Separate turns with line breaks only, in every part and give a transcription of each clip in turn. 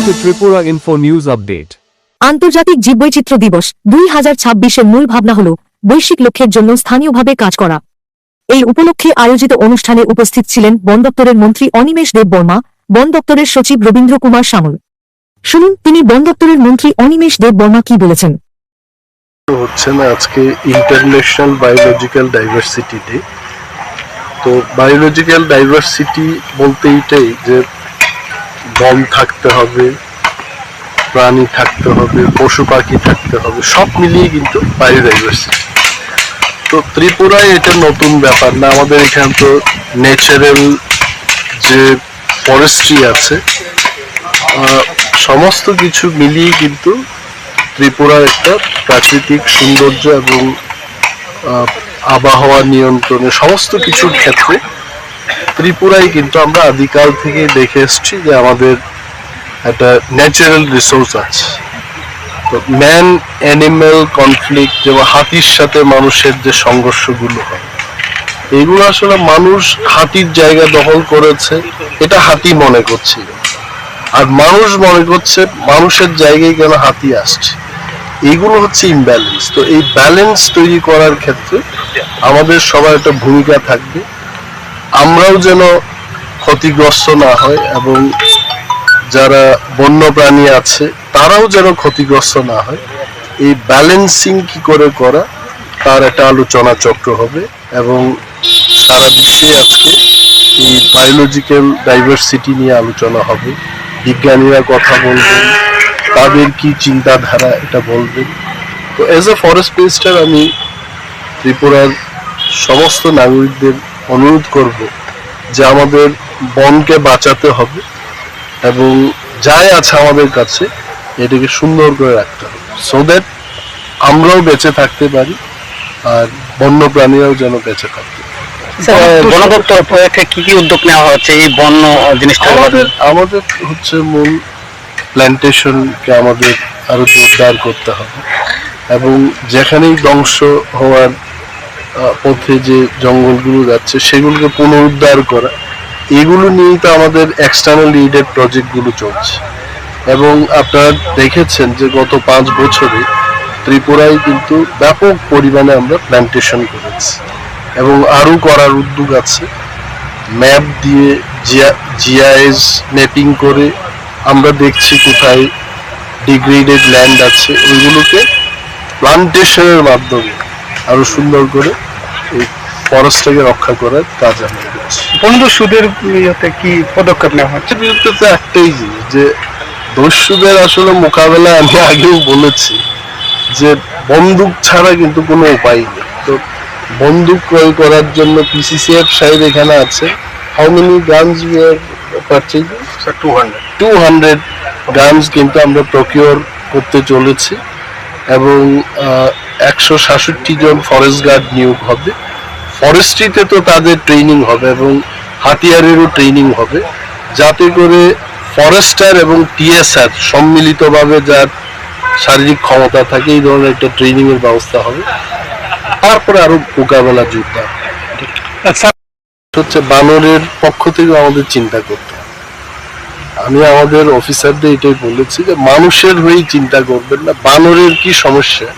to Tripura Info News Update.
আন্তর্জাতিক জীববৈচিত্র্য দিবস 2026-এর মূল ভাবনা হল বৈশ্বিক লক্ষ্যের জন্য স্থানীয়ভাবে কাজ করা। এই উপলক্ষে আয়োজিত অনুষ্ঠানে উপস্থিত ছিলেন বন দপ্তরের মন্ত্রী অনিমেষ দেব বর্মা, বন দপ্তরের সচিব রবীন্দ্র কুমার সামল। শুনুন তিনি বন দপ্তরের মন্ত্রী অনিমেষ দেব বর্মা কি বলেছেন।
হচ্ছে না আজকে ইন্টারন্যাশনাল বায়োলজিক্যাল ডাইভার্সিটি ডে। তো বায়োলজিক্যাল ডাইভার্সিটি বলতে এইটাই যে বন থাকতে হবে, প্রাণী থাকতে হবে, পশু পাখি থাকতে হবে, সব মিলিয়ে কিন্তু বায়োডাইভার্সিটি। তো ত্রিপুরায় এটা নতুন ব্যাপার না, আমাদের এখানে তো ন্যাচারাল যে ফরেস্ট্রি আছে, সমস্ত কিছু মিলিয়ে কিন্তু ত্রিপুরার একটা প্রাকৃতিক সৌন্দর্য এবং আবহাওয়া নিয়ন্ত্রণে সমস্ত কিছুর ক্ষেত্রে ত্রিপুরায় কিন্তু আমরা আদিকাল থেকে দেখে এসছি যে আমাদের একটা ন্যাচারাল রিসোর্স আছে। তো ম্যান অ্যানিম্যাল কনফ্লিক্ট, যেমন হাতির সাথে মানুষের যে সংঘর্ষগুলো হয়, এগুলো আসলে মানুষ হাতির জায়গা দখল করেছে এটা হাতি মনে করছে, আর মানুষ মনে করছে মানুষের জায়গায় কেন হাতি আসছে। এইগুলো হচ্ছে ইমব্যালেন্স। তো এই ব্যালেন্স তৈরি করার ক্ষেত্রে আমাদের সবার একটা ভূমিকা থাকবে, আমরাও যেন ক্ষতিগ্রস্ত না হয় এবং যারা বন্য প্রাণী আছে তারাও যেন ক্ষতিগ্রস্ত না হয়। এই ব্যালেন্সিং কি করে করা তার একটা আলোচনা চক্র হবে এবং সারা বিশ্বে আজকে এই বায়োলজিক্যাল ডাইভার্সিটি নিয়ে আলোচনা হবে। বিজ্ঞানীরা কথা বলবেন, তাদের কি চিন্তাধারা এটা বলবেন। তো এজ এ ফরেস্ট মিনিস্টার আমি ত্রিপুরার সমস্ত নাগরিকদের অনুরোধ করব যে আমাদের বনকে বাঁচাতে হবে এবং যাই আছে আমাদের কাছে এটাকে সুন্দর করে রাখতে হবে, সো দ্যাট আমরাও বেঁচে থাকতে পারি আর বন্য প্রাণীরাও যেন বেঁচে থাকতে পারে।
বন দপ্তর কি কি উদ্যোগ নেওয়া হচ্ছে এই বন্য জিনিসটা?
আমাদের হচ্ছে মূল প্ল্যান্টেশনকে আমাদের আরো জোরদার করতে হবে এবং যেখানেই ধ্বংস হওয়ার পথে যে জঙ্গলগুলো যাচ্ছে সেগুলোকে পুনরুদ্ধার করা, এগুলো নিয়েই তো আমাদের এক্সটার্নাল এইডেড প্রজেক্টগুলো চলছে। এবং আপনারা দেখেছেন যে গত 5 বছরে ত্রিপুরায় কিন্তু ব্যাপক পরিমাণে আমরা প্ল্যান্টেশন করেছি এবং আরও করার উদ্যোগ আছে। ম্যাপ দিয়ে জিআইএস ম্যাপিং করে আমরা দেখছি কোথায় ডিগ্রেডেড ল্যান্ড আছে, ওইগুলোকে প্লান্টেশনের মাধ্যমে আরো সুন্দর করে এই ফরেস্টটাকে রক্ষা করার কাজ আমরা করছি।
বনদস্যুদের ইয়েতে কি পদক্ষেপ নেওয়া হচ্ছে?
বিরুদ্ধে তো একটাই জিনিস যে দস্যুদের আসলে মোকাবেলা আমি আগেও বলেছি যে বন্দুক ছাড়া কিন্তু কোনো উপায় নেই। তো বন্দুক ক্রয় করার জন্য পিসিসিএফ সাহেব এখানে আছে। How many guns we are purchasing? 200 guns কিন্তু আমরা প্রকিউর করতে চলেছি এবং 167 জন ফরেস্ট গার্ড নিয়োগ হবে। ফরেস্ট্রিতে তো তাদের ট্রেনিং হবে এবং হাতিয়ারেরও ট্রেনিং হবে, যাতে করে ফরেস্টার এবং টিএসআর সম্মিলিতভাবে যার শারীরিক ক্ষমতা থাকে এই ধরনের একটা ট্রেনিং এর ব্যবস্থা হবে। তারপরে আরো মোকাবেলা যোদ্ধা হচ্ছে বানরের পক্ষ থেকে আমাদের চিন্তা করতে হবে। আমি আমাদের অফিসারদের এটাই বলেছি যে মানুষের হয়েই চিন্তা করবেন না, বানরের কি সমস্যা।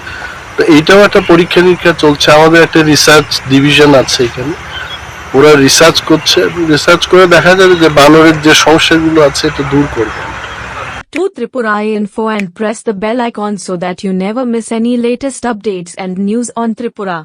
তো এইটাও একটা পরীক্ষা নিরীক্ষা চলছে, আমাদের একটা রিসার্চ ডিভিশন আছে এখানে, ওরা রিসার্চ করছে এবং রিসার্চ করে দেখা যাবে যে বানরের যে সমস্যাগুলো আছে এটা দূর করবে।
To Tripura Info and press the bell icon so that you never miss any latest updates and news on Tripura.